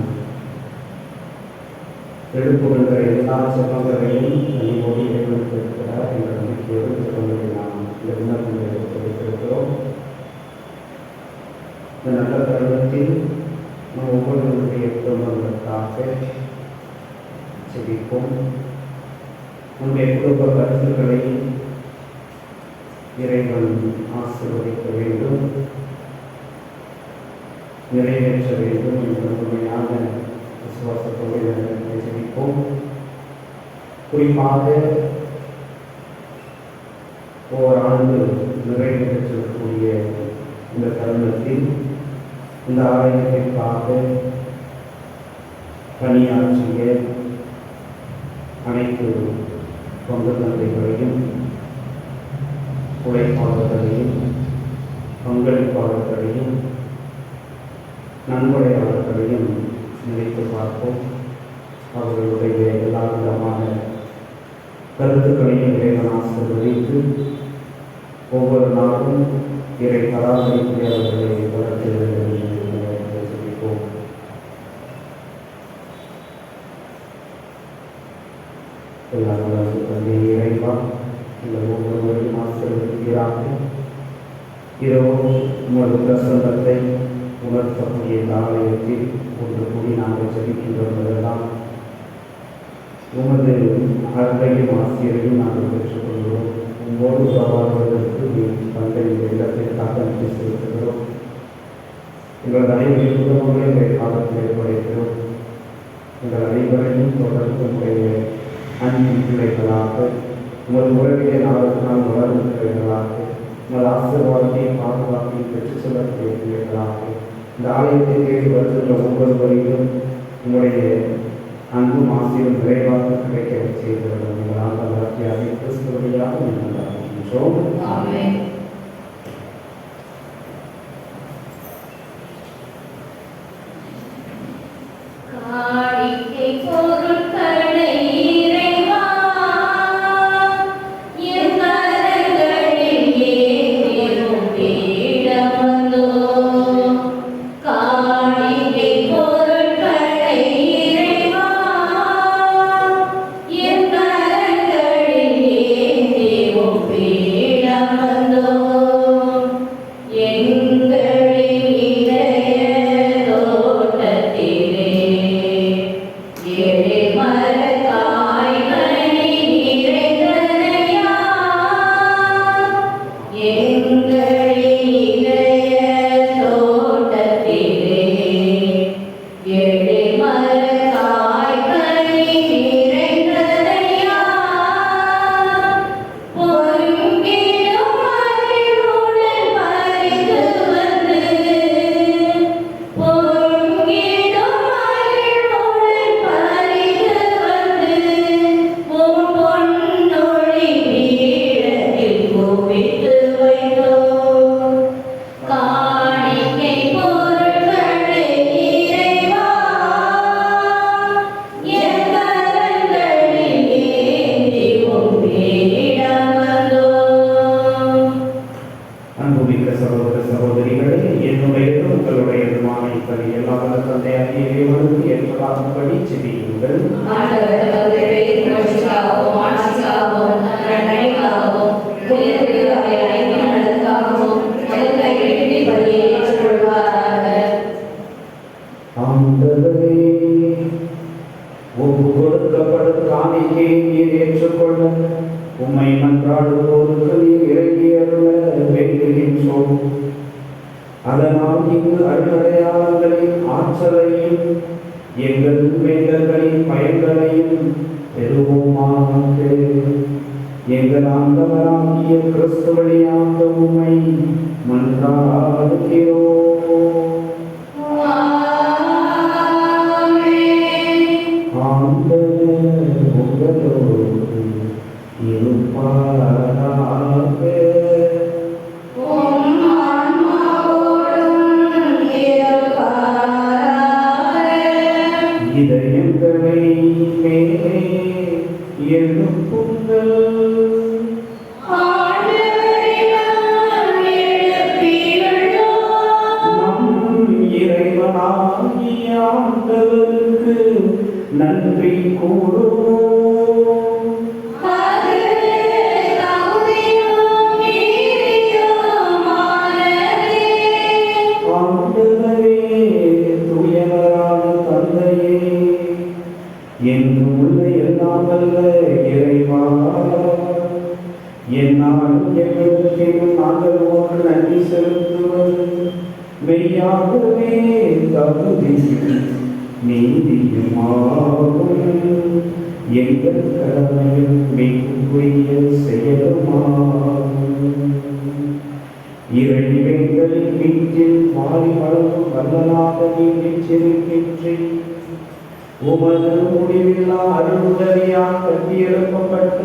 எழுப்புகின்ற எல்லா செல்வங்களையும் தனியோடு இறைவனுக்கு இருக்கிறார் என்ற நம்பிக்கையோடு செல்வங்களை நாம் இந்த விண்ணப்பங்களை எடுத்திருக்கிறோம். இந்த நல்ல தருணத்தில் நம் ஒவ்வொருவருடைய குடும்பங்களுக்காக செபிப்போம். நம்முடைய குடும்ப கருத்துக்களை இறைவன் ஆசீர்வதிக்க வேண்டும், நிறைவேற்ற வேண்டும் என்ற உண்மையான விசுவாசத்தோடு இதை ஜெபிப்போம். குறிப்பாக ஓராண்டு நிறைவு பெற்றிருக்கக்கூடிய இந்த தருணத்தில் இந்த ஆலயத்திற்காக பணியாற்றிய அனைத்து தொண்டு தந்தைகளையும் உழைப்பாளர்களையும் பங்களிப்பாளர்களையும் நன்கொடையாளர்களையும் நினைத்து பார்ப்போம். அவர்களுடைய எல்லா விதமான கருத்துக்களையும் இறைவன் ஆசீர்வதித்து ஒவ்வொரு நாளும் இறை பராமரிப்பை அவர்களை வளர்த்து ஜெபிப்போம். எல்லா தந்தை இறைவா இந்த ஒவ்வொருவரையும் ஆசீர்வதிக்கிறாக. இரவும் உமது பிரசன்னத்தை உணர்த்தக்கூடிய இந்த ஆலயத்தில் ஒன்று கூடி நாங்கள் ஜெபிக்கின்றதெல்லாம் உமது அன்பையும் ஆசிரியரையும் நாங்கள் பெற்றுக்கொள்கிறோம். உங்களோடு உறவாடுவதற்கு தந்தை இந்த இல்லத்திற்காக நன்றி செலுத்துகிறோம். எங்களது அனைவரின் உதவுகளை எங்கள் காலத்தில் ஏற்படுகிறோம். எங்கள் அனைவரையும் தொடர்ந்து உடைய அன்பின் பிள்ளைகளாக உமது உறவிலே நாளுக்கு நாள் வளரும் பிள்ளைகளாக உங்கள் ஆசீர்வாதத்தையும் பாதுகாப்பையும் பெற்றுச் செல்லக்கூடிய பிள்ளைகளாக இந்த ஆலயத்தை தேடி வருகின்ற ஒவ்வொருவரையும் உங்களுடைய அன்பும் ஆசையும் விரைவாக கிடைக்க செய்கிறது. உங்கள் ஆண்டவராகிய கிறிஸ்து வழியாக நன்றாகின்றோம். ஆமென். காணிக்கை பொருட்களை இறைவா என் கரங்களில் ஏந்திடும் பீடம் வந்தோம். காணிக்கை பொருட்களை இறைவா என் கரங்களில் ஏந்திடும் பீடம் வந்தோம். எங்களின் இதய தோட்டத்திலே மரக்காய் கனி நிறைந்தனையா. எங்களின் இதய தோட்டத்திலே மரக்காய் கனி நிறைந்தனையா. பொறுங்கிடும் மகிழ்வுடன் பறித்து வந்து பொறுங்கிடும் மகிழ்வுடன் பறித்து வந்து உன் பொன்னொழி பீடத்தில் குவித்து வைத்தோம். காணிக்கை பொருட்களை இறைவா என் கரங்களில் ஏந்தி உன் பீடம் வந்தோம். அன்புமிக்க சகோதர சகோதரிகளே, என்னுடையது உங்களுடையதுமான இப்படி எல்லா தந்தையாகிய இறைவனுக்கு ஏற்படாதபடி ஜெபியுங்கள். ஆண்டவர் தமது புகழ்ச்சிக்காகவும் ஆட்சிக்காகவும் நன்மைக்காகவும் புனிதர்களாகிய அனைத்து நலனுக்காகவும் மனித இறைவனை ஏற்றுக்கொள்வாராக. ஆண்டவரே, ஒப்பு கொடுக்கப்படும் காணிக்கையை நீர் ஏற்றுக்கொள்ள உம்மை மன்றாடுவோருக்கு நீர் இறங்கி அருள வேண்டுகின்றோம். அதனால் இங்கு அருளடையாளர்களின் ஆற்றலையும் எங்கள் வேண்டல்களின் பயன்களையும் பெறுவோமாக. எங்கள் ஆண்டவராகிய கிறிஸ்து வழியாக உம்மை மன்றாடுகிறோம். ஆண்டவர் உங்களோடு இருப்பாராக. உம் ஆன்மாவோடும் இருப்பாராக. இதயங்களை மேலே எழுப்புங்கள். ஆண்டவரிடம் எழுப்பியுள்ளோம். நம் இறைவனாகிய ஆண்டவருக்கு நன்றி கூறுவோம். அது தகுதியும் நீதியுமானதே. ஆண்டவரே, தூயவரான தந்தையே, என்றும் உள்ள எல்லாம் வல்ல இறைவா, என்னாலும் எங்களுக்கும் நாங்கள் உமக்கு நன்றி செலுத்துவது மெய்யாகவே தகுதி நீதியுமாகும் எங்கள் கடமையும் மிகுரிய செயலுமாகும். இறைவெங்களின் வீட்டில் மாறி வளர்க்கும் வல்லலாக நீடிச்சிருக்கின்றேன். உமது முடிவில்லா அருளுதவியால் கட்டியெழுப்பப்பட்ட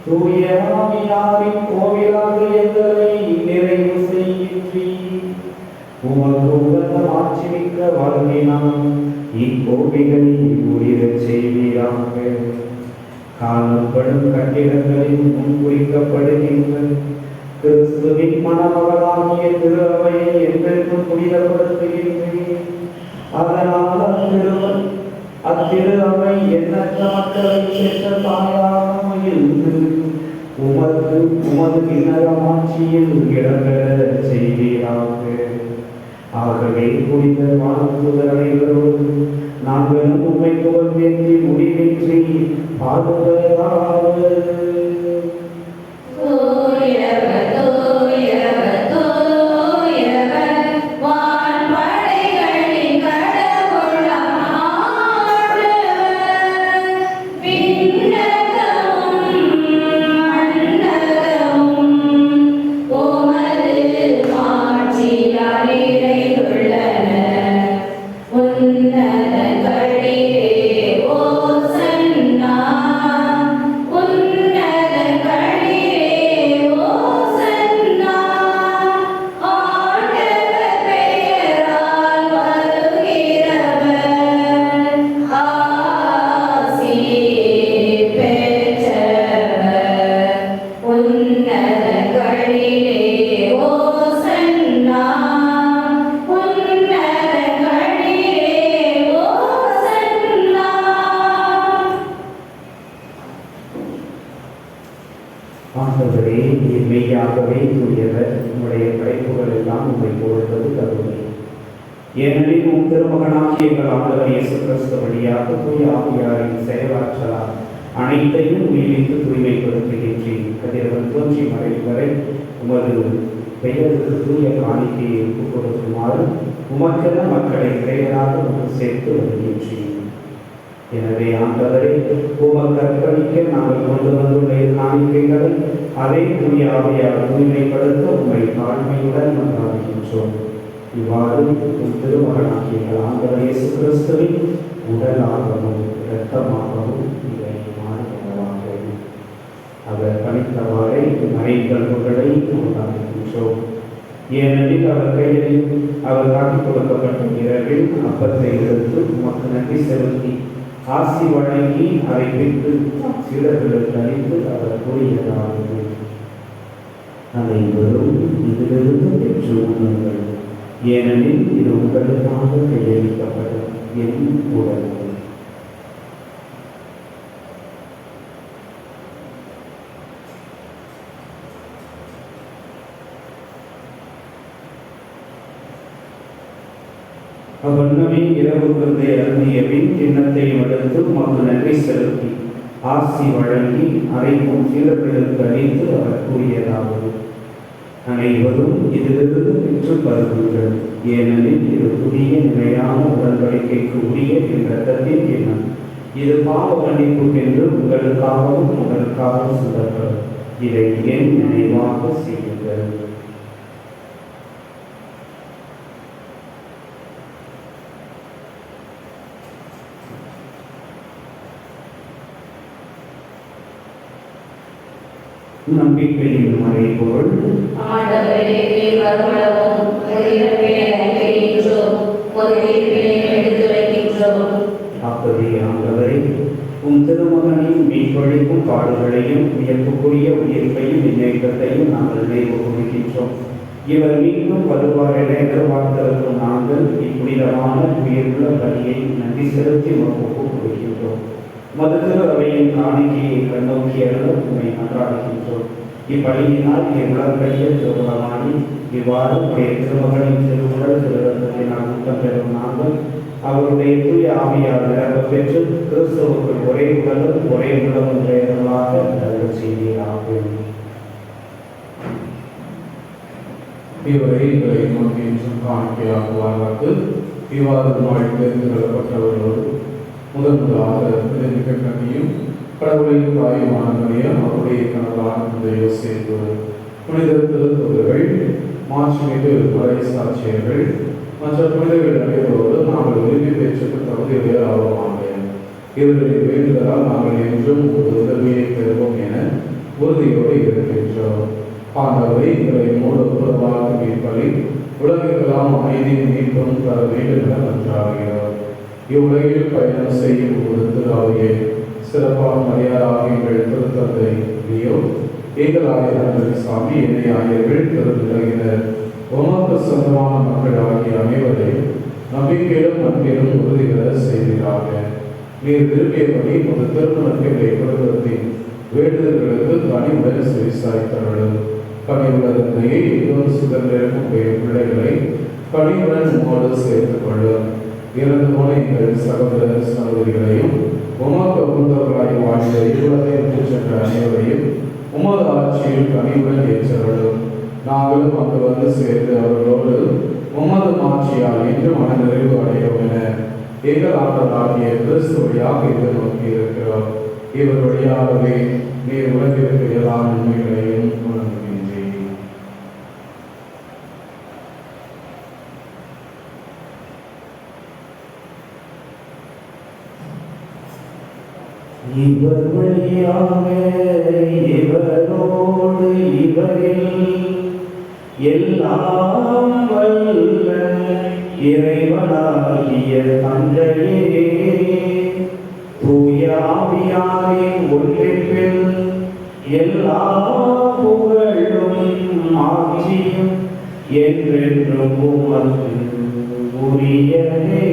தூய ஆவியாரின் கோவிலாக எங்களை நிறைவு செய்கின்றேன். உமது உகந்த மாட்சிமிக்க வாழ்வினால் இக்கோவிலை உயிரச் செய்வீராக. காணப்படும் கட்டிடங்களில் முன்குறிக்கப்படுகின்ற கிறிஸ்துவின் மணமகளாகிய திரு அவையை என்றென்றும் புனிதப்படுத்துகின்றேன். அதனால் அத்திரு அவை எண்ணற்ற மக்களை பெற்ற தாயாக இருந்து உமது கிண்ணரமாட்சியில் இடம்பெற செய்வீராக. ஆகவே புனித வாழ்த்துதலைகளோடு நாங்கள் உண்மை புகழ்ந்தேற்றி முடிவின்றி பாடுவதாவது. ஆண்டவரே, நீர் மெய்யாகவே தூயவர். உம்முடைய படைப்புகள் எல்லாம் உம்மை போடுவது கருணை. ஏனெனில் உம் திருமகனாகிய எங்கள் ஆண்டவர் இயேசு கிறிஸ்து வழியாக தூய ஆவியாரின் செயலாற்றலால் அனைத்தையும் உயிரித்து தூய்மைப்படுத்துகின்றேன். கதிரவன் தோன்றி மறையும் வரை உமது பெயருக்கு தூய காணிக்கையை ஒப்புக் கொடுக்குமாறு உமக்கென மக்களை இறைவனாக உமக்கு சேர்த்து வருகின்றேன். எனவே ஆண்டவரே, உமக்கு அர்ப்பணிக்க நாங்கள் கொண்டு வந்துள்ள காணிக்கைகளை அதே தூய ஆவியால் தூய்மைப்படுத்த உம்மை தாழ்மையுடன் மன்றாடுகின்றோம். இவ்வாறு உம் திருமகனாகிய எங்கள் ஆண்டவர் இயேசு கிறிஸ்துவின் உடலாகவும் இரத்தமாகவும் இதை மாறுபடுவாங்க. அவர் பணித்தவாறே மறைகல்வுகளை கொண்டாடுகின்றோம். ஏனெனில் அவர் கையில் அவர் காட்டிக் கொடுக்கப்பட்ட இரவில் அப்பத்தை எடுத்து உமக்கு நன்றி செலுத்தி ஆசி வழங்கி அதை விட்டு சீடர்களுக்கு அளித்து அவர் கூறியதாவது: அனைவரும் இதிலிருந்து பெற்று உண்ணுங்கள், ஏனெனில் இது உங்களுக்காக கையளிக்கப்படும் என் உடல். அவ்வண்ணமே இரவு விருந்தை அருந்திய பின் கிண்ணத்தை எடுத்து உமக்கு நன்றி செலுத்தி ஆசி வழங்கி அரைக்கும் சீடர்களுக்கு அளித்து அவர் கூறியதாவது: அனைவரும் இதிலிருந்து பெற்று பருகுங்கள், ஏனெனில் இது புதிய நிலையான உடன்படிக்கைக்கு உரிய என் இரத்தத்தின் கிண்ணம். இது பாவ மன்னிப்புக்கென்று உங்களுக்காகவும் உங்களுக்காகவும் சிந்தப்படும். இதை என் நினைவாக செய்யுங்கள். நம்பிக்கையின் மறைபொருள். ஆண்டவரே, நீர் வருமளவும் உமது இறப்பை அறிக்கையின்றோம், உமது உயிர்ப்பினை எடுத்துரைக்கின்றோம். அப்படி ஆண்டவரே, உம் திருமகனின் மீட்பளிக்கும் பாடுகளையும் வியப்புக்குரிய உயிர்ப்பையும் முன்னேற்றத்தையும் நாங்கள் நினைவு கூறுகின்றோம். இவர் மீண்டும் வருவார் என எதிர்பார்த்திருக்கும் நாங்கள் இப்புனிதமான உயிருள்ள பலியை நன்றி செலுத்தி ஒப்புக் கொடுக்கின்றோம். மதுதிரு அவையின் காணிக்கையை கண்ணோக்கி அருள உண்மை மன்றாடுகின்றோம். இப்பலியினால் உலகடைய திருமணமானி இவ்வாறு உடைய திருமகளின் திருவுடல் திருரத்தினால் ஊட்டம் பெறும் நாங்கள் அவருடைய தூய ஆவியால் நிரம்ப பெற்று கிறிஸ்துவுக்குள் ஒரே உடலும் ஒரே உள்ளமும் பெயர்களாக அருள் செய்வீராகும். இவரை எங்களை நோக்கி காணிக்கையாகுவார்கள். விவாதமாய் தேர்ந்தெடுக்கப்பட்டவர்களோடு முதலாக மிக கண்ணியும் கடவுளின் தாயுமான மரியம் அவருடைய கணவரான இந்த யோசேப்பு புனித திருத்தூதர்கள் மாட்சிமிகு மறை சாட்சியர்கள் மற்ற புனிதர்கள் அனைவரோடு நாங்கள் உரிமை பெற்று தகுதியுடைய ஆர்வமாக இவர்களின் வேண்டுதலால் நாங்கள் என்றும் ஒரு உதவியை பெறுவோம் என உறுதியோடு இருக்கின்றோம். ஆண்டவரை எங்களை மூலப்பொருளாக மீட்பளி உலகெல்லாம் அமைதியும் மீட்பும் தர வேண்டும் என நன்றாகிறோம். இவ்வுலகில் பயணம் செய்யும் ஒரு திருவாவையை சிறப்பாக மரியாதாக எங்கள் திருத்தந்தை லியோ, எங்கள் ஆயர் சாமி, என்னை ஆயர்கள், திருநிலையினர், உமக்கு சொந்தமான மக்கள் ஆகிய அனைவரையும் நம்பிக்கையிலும் அன்பிலும் உறுதி பெற செய்கிறார்கள். நீர் விரும்பியபடி ஒரு திருமணத்தை குடும்பத்தின் வேண்டுதல்களுக்கு பணிவுடன் செவிசாய்த்தவர்களும் பணிவுள்ள தந்தையை இன்னொரு சுதந்திரம் பிள்ளைகளை பணிவுடன் உம்மோடு சேர்த்துக் கொள்ளும். இறந்து போன எங்கள் சகோதர சகோதரிகளையும் உமக்கு உந்தவர்களாய் வாழ்ந்த இருவரை சென்ற அனைவரையும் உமது ஆட்சியில் பணிவுடன் ஏற்றவர்களும் நாங்களும் அங்கு வந்து சேர்ந்து அவர்களோடு உமது ஆட்சியால் இன்று மன நிறைவு அடையும் என எங்கள் ஆண்டவராகிய கிறிஸ்து வழியாக எதிர்நோக்கி இருக்கிறோம். இவர் வழியாகவே நீர் உலகிற்கு எல்லா நன்மைகளையும் வழங்குகின்றீர். இவர் வழியாக இவரோடு இவரில் எல்லாம் வல்ல இறைவனாகிய தந்தையே, தூய ஆவியாரின் ஒன்றிப்பில் எல்லா புகழும் ஆட்சியும் என்றென்றும் உமக்கு உரியதே.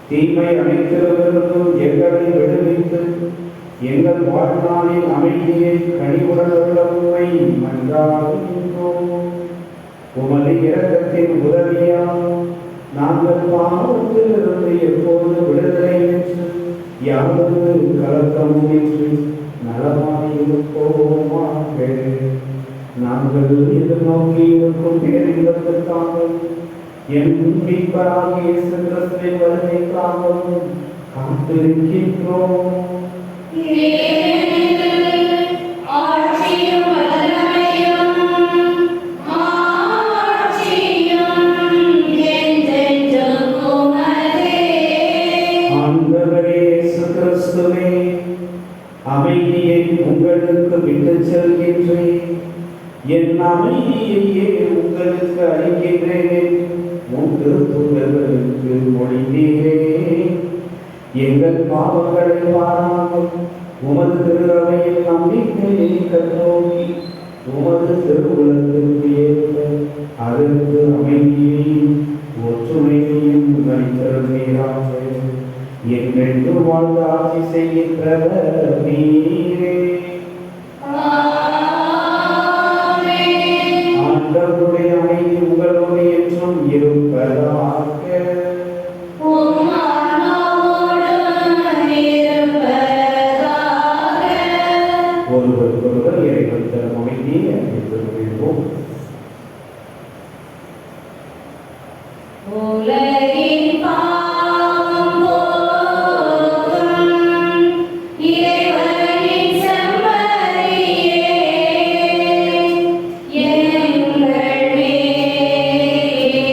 தீமை அனைத்திலிருந்தும் எங்களை விடுவித்து எங்கள் வாழ்நாளின் அமைதியை கனிவுடன் உம்மை மன்றாடுகின்றோம். உமது இரக்கத்தின் உதவியால் நாங்கள் பாவத்திலிருந்து எப்போது விடுதலை பெற்று யாவது கலக்கமுமின்றி நலமாயிருப்போமாக. நாங்கள் எதிர்நோக்கி இருக்கும் பேரின்பத்திற்காக என் மீட்பராகிய இயேசு கிறிஸ்துவின் வருகைக்காகவும் காத்திருக்கின்றோம். ஆண்டவரே இயேசு கிறிஸ்துவே, அமைதியை உங்களுக்கு விட்டுச் செல்கின்றேன், என் அமைதியையே உங்களுக்கு அளிக்கின்றேன் மூன்று தூதர்களுக்கு மொழிந்தீரே. எங்கள் பாவங்களை பாராமல் உமது திருவையில் நம்பிக்கையை கண்ணோக்கி உமது திருவுலத்திற்கு ஏற்ப அதற்கு அமைதியையும் ஒற்றுமையையும் அளித்தருளீராக. என்றென்று வாழ்ந்து ஆட்சி செய்கின்றவர் நீரே. ஆண்டவருடைய அமைதி உங்களோடு என்று என்றும் இருப்பதாக. ஒருவருக்கொருவர் இறைவன் தரும் அமைதியை அறிவித்து கொள்வோம். உலகின் பாவம் போக்கும் இறைவனின் செம்மறியே, எங்கள் மேல்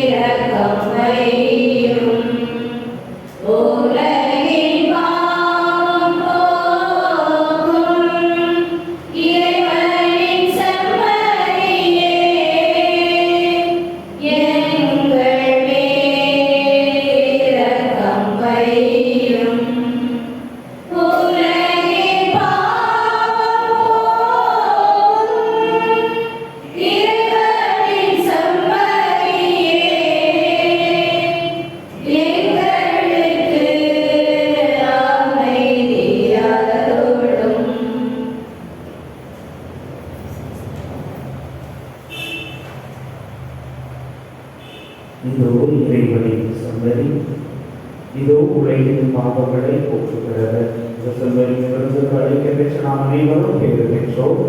இரக்கம் வையும். உலகின் பாவம் போக்கும் இறைவனின் செம்மறியே, எங்கள் இதோ இறைவனின் செம்மறி, இதோ உலகின் பாவங்களை போக்குகிறது. இந்த செம்மறியிலிருந்து அழைக்க பெற்ற நாம் அனைவரும் பேறு பெற்றோம்.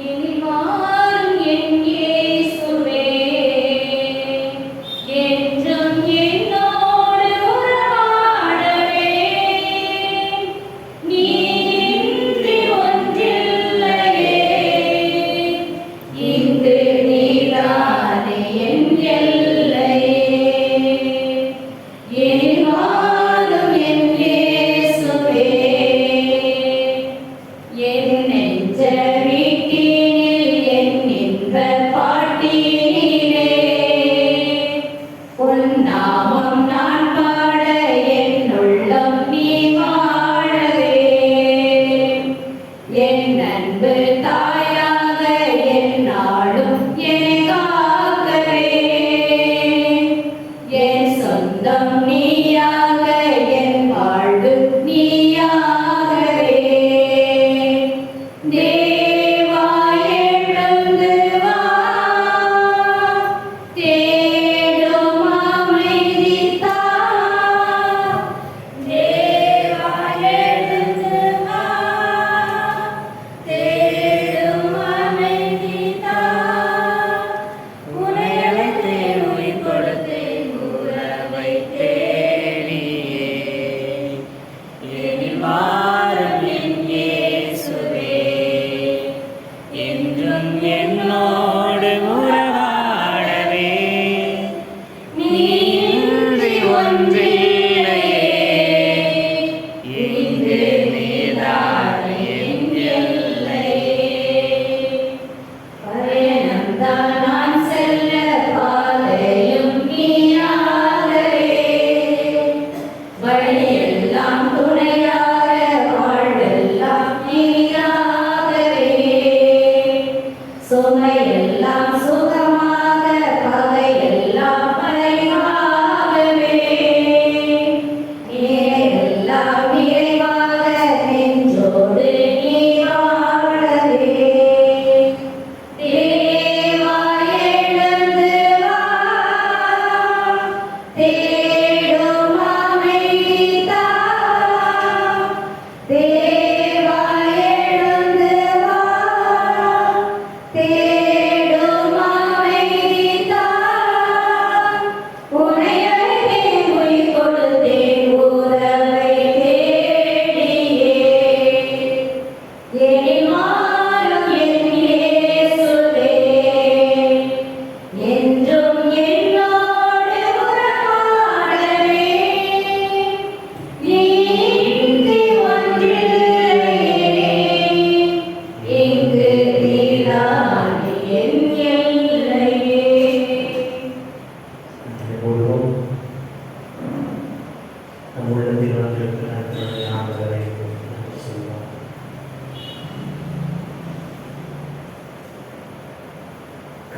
இனிவாரும் என் இயேசுவே, என்றும் என்னோடு உறவாடவே, நீரின்றி ஒன்றில்லையே, இங்கு நீதானே என் எல்லையே. இனிவாரும் என் இயேசுவே, என் நெஞ்ச நாமம் நான் பாட என் உள்ளம் நீ வாழவே, என் அன்பு தாயாக என் நாடும் எனக்காகவே, என் சொந்தம் நீயாக என் வாழ்வு நீயாகவே. தேவா எழுந்து வா, என்னோடு உறவாடவே, நீன்றி ஒன்றில்லையே, இங்கு நீதானே என் எல்லையே. பயணம்தான் நான் செல்ல பாதையும் நீயாகவே, வழியெல்லாம் துணையாக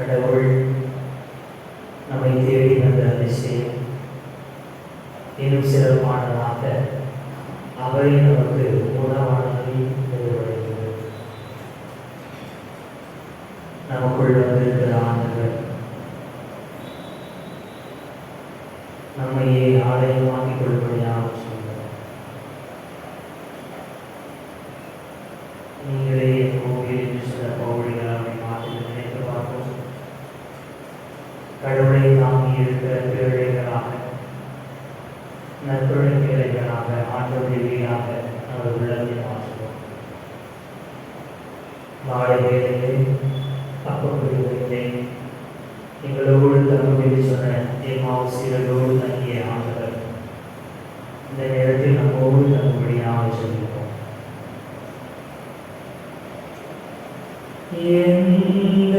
கடவுள் நம்மை தேடி வந்த அதிசயம் இன்னும் சிறப்பானதாக அவரை நமக்கு உணவானதை நிறைவடைந்தது. நமக்குள் வந்திருக்கிற ஆண்டவர் நம்மையே ஆலயமாக்கிக் கொள்வதையாக சொல்கிறார். நீங்களே கோவில் என்று சில பவுலிகளை மாற்றி நினைத்து பார்ப்போம். கடவுளை தாங்கி இருக்கிற பிள்ளைகளாக நற்கொடை பிள்ளைகளாக ஆண்டவர்களாக அவர் உள்ளத்தை மாற்றுவோம். மாலை வேளையிலே அப்பொழுது எங்களோடு தங்கும்படி சொன்ன எம்மாவுசியரோடு தங்கிய ஆண்டவர் இந்த நேரத்தில் நம்மோடு தங்கும்படியாக சொல்கிறோம். எந்த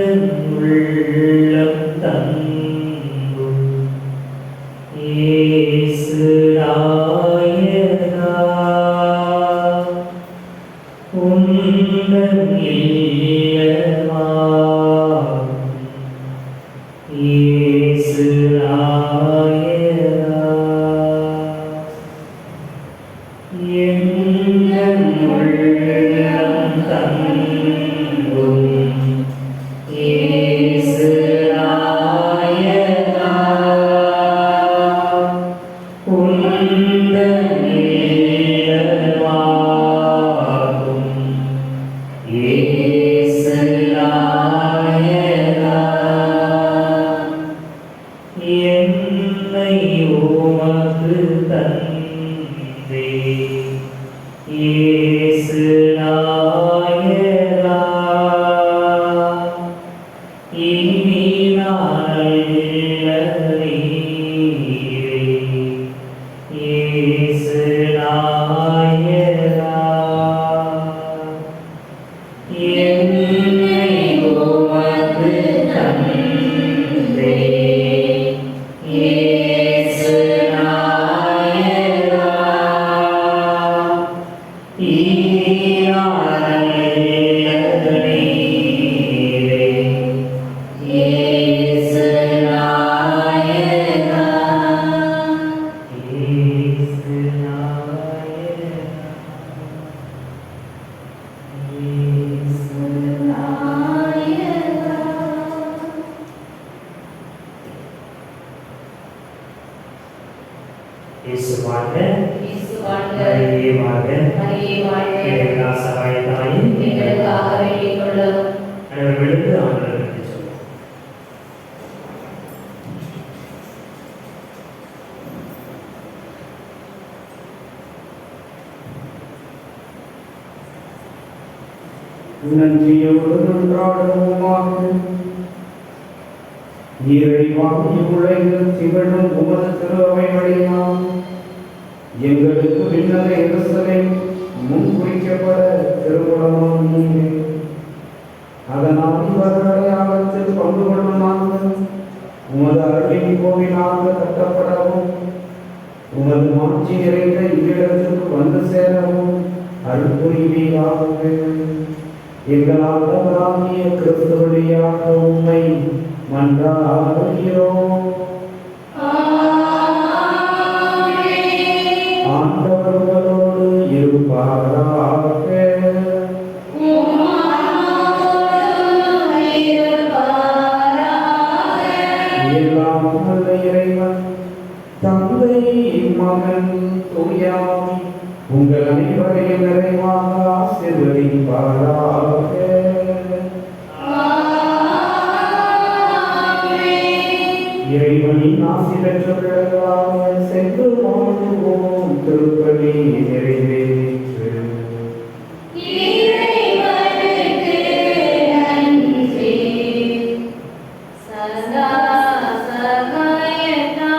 உள்ளம் தங்கும் இயேசு நாயகா, உந்தன் இல்லமா இயேசு நாயகா, எந்த உள்ளம் தங்கும் இயேசு நாயகா, உந்தன் இல்லமாகும் இயேசு நாயகா, என்னை உமக்கு தந்தே இயேசு நாயகா, இனி நான் அல்ல நீரே இயேசு நாயகா, என்னை உமக்கு தந்தே இயேசு நாயகா, இனி நான் அல்ல நீரே இயேசு நாயகா, இயேசு நாயகா, இயேசு நாயகா. இயேசு வாழ்க, இயேசு வாழ்க, மரியே வாழ்க, மரியே வாழ்க, எல்லா சகாய தாயே எங்களுக்காக வேண்டிக் கொள்ளும். அனைவர்களுக்கு ஆண்டவருக்கு சொல்லுவோம். நன்றியோடு நன்றாடுவோமாக. இறைவா, இவ்வுலகில் திகழும் உமது திருவை வழியால் எங்களுக்கு விண்ணக எருசலேம் முன்குறிக்கப்பட திருவுளமாம் நீரே. அதனால் இவர்கள் அடையாளத்தில் பங்கு கொள்ளும் நாங்கள் உமது அருளின் கோவிலாக கட்டப்படவும் உமது மாட்சி நிறைந்த இவ்விடத்திற்கு வந்து சேரவும் அருள் புரிவீராகவே. எங்கள் ஆண்டவராகிய கிறிஸ்து வழியாக உம்மை மன்றாடுகிறோம். ஆண்டவர் உங்களோடு இருப்பாராக. எல்லாம் வல்ல இறைவன் தந்தை மகன் தூயாவி உங்கள் அனைவரையும் நிறைவாக ஆசீர்வதிப்பாராக. இறைவனின் ஆசி பெற்றவர்களாக சென்று வாழ்வோம். திருப்பலி நிறைவேற்று. இறைவனுக்கு நன்றி. சதா சகாயத்தாயே,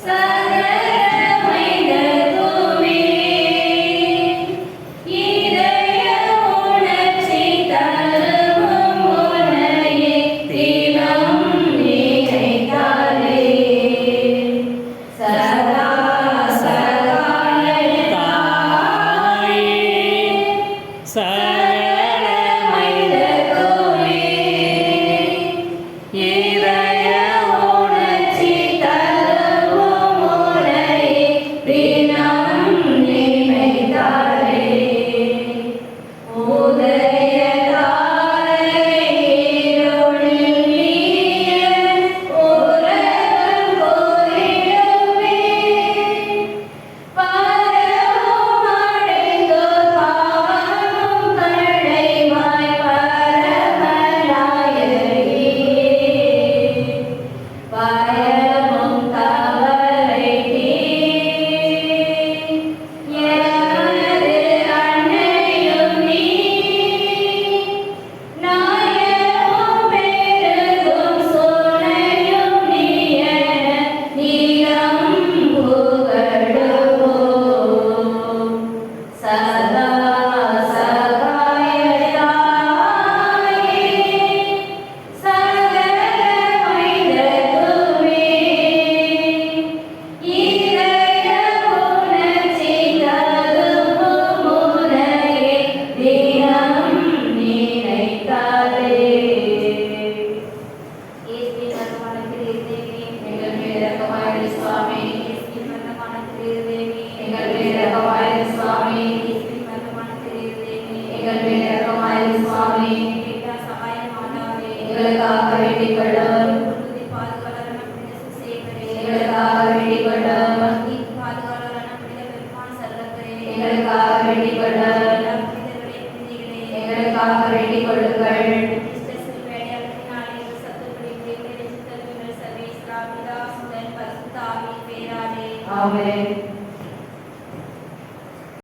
சரணமைந்த தூவே, இதய உணர்ச்சி தழுவும் உன்னையே தினம் நினைத்தாலே வேண்டிக் கொள்ள எங்களுக்காக வேண்டிக் கொள்ளுங்கள்